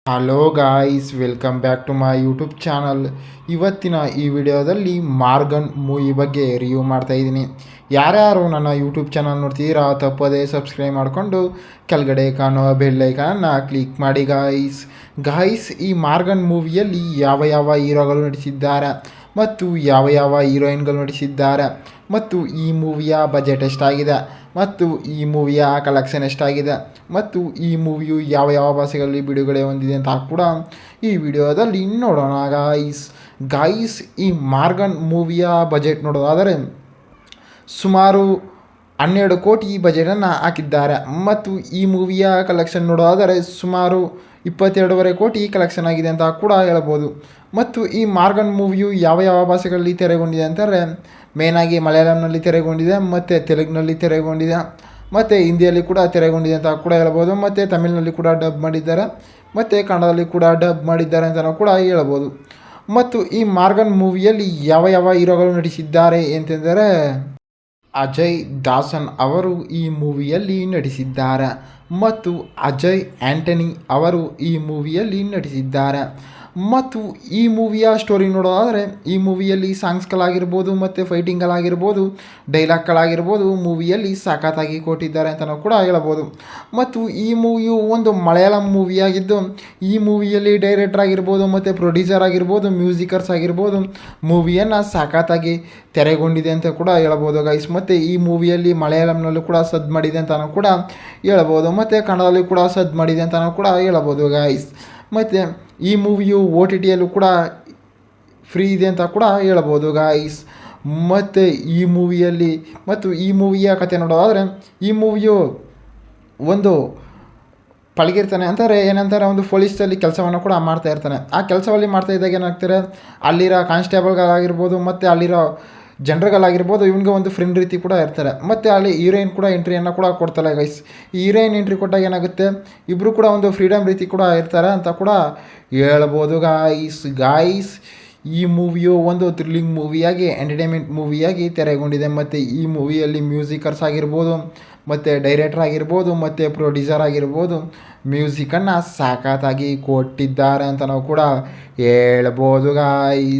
Hello guys, welcome back to my YouTube channel. ಇವತ್ತಿನ ಈ ವಿಡಿಯೋದಲ್ಲಿ ಮಾರ್ಗನ್ ಮೂವಿ ಬಗ್ಗೆ ರಿವ್ಯೂ ಮಾಡ್ತಾಯಿದ್ದೀನಿ. ಯಾರ್ಯಾರು ನನ್ನ ಯೂಟ್ಯೂಬ್ ಚಾನಲ್ ನೋಡ್ತಿದ್ದೀರಾ ತಪ್ಪದೇ ಸಬ್ಸ್ಕ್ರೈಬ್ ಮಾಡಿಕೊಂಡು ಕೆಳಗಡೆ ಕಾಣೋ ಬೆಲ್ ಐಕಾನನ್ನು ಕ್ಲಿಕ್ ಮಾಡಿ ಗಾಯ್ಸ್. ಈ ಮಾರ್ಗನ್ ಮೂವಿಯಲ್ಲಿ ಯಾವ ಯಾವ ಹೀರೋಗಳು ನಟಿಸಿದ್ದಾರೆ ಮತ್ತು ಯಾವ ಯಾವ ಹೀರೋಯಿನ್ಗಳು ನಟಿಸಿದ್ದಾರೆ ಮತ್ತು ಈ ಮೂವಿಯ ಬಜೆಟ್ ಎಷ್ಟಾಗಿದೆ ಮತ್ತು ಈ ಮೂವಿಯ ಕಲೆಕ್ಷನ್ ಎಷ್ಟಾಗಿದೆ ಮತ್ತು ಈ ಮೂವಿಯು ಯಾವ ಯಾವ ಭಾಷೆಗಳಲ್ಲಿ ಬಿಡುಗಡೆ ಹೊಂದಿದೆ ಅಂತ ಕೂಡ ಈ ವಿಡಿಯೋದಲ್ಲಿ ನೋಡೋಣ ಗಾಯ್ಸ್. ಈ ಮಾರ್ಗನ್ ಮೂವಿಯ ಬಜೆಟ್ ನೋಡೋದಾದರೆ ಸುಮಾರು 12 ಕೋಟಿ ಬಜೆಟನ್ನು ಹಾಕಿದ್ದಾರೆ ಮತ್ತು ಈ ಮೂವಿಯ ಕಲೆಕ್ಷನ್ ನೋಡೋದಾದರೆ ಸುಮಾರು 22.5 ಕೋಟಿ ಕಲೆಕ್ಷನ್ ಆಗಿದೆ ಅಂತ ಕೂಡ ಹೇಳ್ಬೋದು. ಮತ್ತು ಈ ಮಾರ್ಗನ್ ಮೂವಿಯು ಯಾವ ಯಾವ ಭಾಷೆಗಳಲ್ಲಿ ತೆರೆಗೊಂಡಿದೆ ಅಂತಂದರೆ ಮೇಯ್ನಾಗಿ ಮಲಯಾಳಂನಲ್ಲಿ ತೆರೆಗೊಂಡಿದೆ ಮತ್ತು ತೆಲುಗಿನಲ್ಲಿ ತೆರೆಗೊಂಡಿದೆ ಮತ್ತು ಹಿಂದಿಯಲ್ಲಿ ಕೂಡ ತೆರೆಗೊಂಡಿದೆ ಅಂತ ಕೂಡ ಹೇಳ್ಬೋದು. ಮತ್ತು ತಮಿಳಿನಲ್ಲಿ ಕೂಡ ಡಬ್ ಮಾಡಿದ್ದಾರೆ ಮತ್ತು ಕನ್ನಡದಲ್ಲಿ ಕೂಡ ಡಬ್ ಮಾಡಿದ್ದಾರೆ ಅಂತ ಕೂಡ ಹೇಳ್ಬೋದು. ಮತ್ತು ಈ ಮಾರ್ಗನ್ ಮೂವಿಯಲ್ಲಿ ಯಾವ ಯಾವ ಹೀರೋಗಳು ನಟಿಸಿದ್ದಾರೆ ಎಂತೆಂದರೆ ಅಜಯ್ ದಾಸನ್ ಅವರು ಈ ಮೂವಿಯಲ್ಲಿ ನಟಿಸಿದ್ದಾರೆ ಮತ್ತು ಅಜಯ್ ಆ್ಯಂಟನಿ ಅವರು ಈ ಮೂವಿಯಲ್ಲಿ ನಟಿಸಿದ್ದಾರೆ. ಮತ್ತು ಈ ಮೂವಿಯ ಸ್ಟೋರಿ ನೋಡೋದಾದರೆ ಈ ಮೂವಿಯಲ್ಲಿ ಸಾಂಗ್ಸ್ಗಳಾಗಿರ್ಬೋದು ಮತ್ತು ಫೈಟಿಂಗ್ಗಳಾಗಿರ್ಬೋದು, ಡೈಲಾಗ್ಗಳಾಗಿರ್ಬೋದು ಮೂವಿಯಲ್ಲಿ ಸಖತ್ತಾಗಿ ಕೊಟ್ಟಿದ್ದಾರೆ ಅಂತಲೂ ಕೂಡ ಹೇಳ್ಬೋದು. ಮತ್ತು ಈ ಮೂವಿಯು ಒಂದು ಮಲಯಾಳಂ ಮೂವಿಯಾಗಿದ್ದು ಈ ಮೂವಿಯಲ್ಲಿ ಡೈರೆಕ್ಟರ್ ಆಗಿರ್ಬೋದು ಮತ್ತು ಪ್ರೊಡ್ಯೂಸರ್ ಆಗಿರ್ಬೋದು, ಮ್ಯೂಸಿಕರ್ಸ್ ಆಗಿರ್ಬೋದು ಮೂವಿಯನ್ನು ಸಖತ್ತಾಗಿ ತೆರೆಗೊಂಡಿದೆ ಅಂತ ಕೂಡ ಹೇಳ್ಬೋದು ಗೈಸ್. ಮತ್ತು ಈ ಮೂವಿಯಲ್ಲಿ ಮಲಯಾಳಂನಲ್ಲೂ ಕೂಡ ಸದ್ದು ಮಾಡಿದೆ ಅಂತಲೂ ಕೂಡ ಹೇಳ್ಬೋದು ಮತ್ತು ಕನ್ನಡದಲ್ಲಿ ಕೂಡ ಸದ್ದು ಮಾಡಿದೆ ಅಂತಲೂ ಕೂಡ ಹೇಳ್ಬೋದು ಗೈಸ್. ಮತ್ತು ಈ ಮೂವಿಯು OTTಯಲ್ಲೂ ಕೂಡ ಫ್ರೀ ಇದೆ ಅಂತ ಕೂಡ ಹೇಳ್ಬೋದು ಗಾಯ್ಸ್. ಮತ್ತು ಈ ಮೂವಿಯಲ್ಲಿ ಮತ್ತು ಈ ಮೂವಿಯ ಕತೆ ನೋಡೋದಾದರೆ ಈ ಮೂವಿಯು ಒಂದು ಪಳಗಿರ್ತಾನೆ ಅಂತಾರೆ, ಏನಂತಾರೆ, ಒಂದು ಪೊಲೀಸಲ್ಲಿ ಕೆಲಸವನ್ನು ಕೂಡ ಮಾಡ್ತಾ ಇರ್ತಾನೆ. ಆ ಕೆಲಸದಲ್ಲಿ ಮಾಡ್ತಾ ಇದ್ದಾಗ ಏನಾಗ್ತಾರೆ, ಅಲ್ಲಿರೋ ಕಾನ್ಸ್ಟೇಬಲ್ಗಳಾಗಿರ್ಬೋದು ಮತ್ತು ಅಲ್ಲಿರೋ ಜನರುಗಳಾಗಿರ್ಬೋದು ಇವನಿಗೆ ಒಂದು ಫ್ರೆಂಡ್ ರೀತಿ ಕೂಡ ಇರ್ತಾರೆ. ಮತ್ತು ಅಲ್ಲಿ ಹೀರೋಯಿನ್ ಕೂಡ ಎಂಟ್ರಿಯನ್ನು ಕೂಡ ಕೊಡ್ತಾರೆ ಗೈಸ್. ಈ ಹೀರೋಯಿನ್ ಎಂಟ್ರಿ ಕೊಟ್ಟಾಗ ಏನಾಗುತ್ತೆ, ಇಬ್ಬರು ಕೂಡ ಒಂದು ಫ್ರೀಡಮ್ ರೀತಿ ಕೂಡ ಇರ್ತಾರೆ ಅಂತ ಕೂಡ ಹೇಳ್ಬೋದು ಗಾಯ್ಸ್. ಈ ಮೂವಿಯು ಒಂದು ಥ್ರಿಲ್ಲಿಂಗ್ ಮೂವಿಯಾಗಿ, ಎಂಟರ್ಟೈನ್ಮೆಂಟ್ ಮೂವಿಯಾಗಿ ತೆರೆಗೊಂಡಿದೆ. ಮತ್ತು ಈ ಮೂವಿಯಲ್ಲಿ ಮ್ಯೂಸಿಕರ್ಸ್ ಆಗಿರ್ಬೋದು ಮತ್ತು ಡೈರೆಕ್ಟರ್ ಆಗಿರ್ಬೋದು ಮತ್ತು ಪ್ರೊಡ್ಯೂಸರ್ ಆಗಿರ್ಬೋದು ಮ್ಯೂಸಿಕನ್ನು ಸಖತ್ತಾಗಿ ಕೊಟ್ಟಿದ್ದಾರೆ ಅಂತ ನಾವು ಕೂಡ ಹೇಳ್ಬೋದು ಗಾಯ್ಸ್.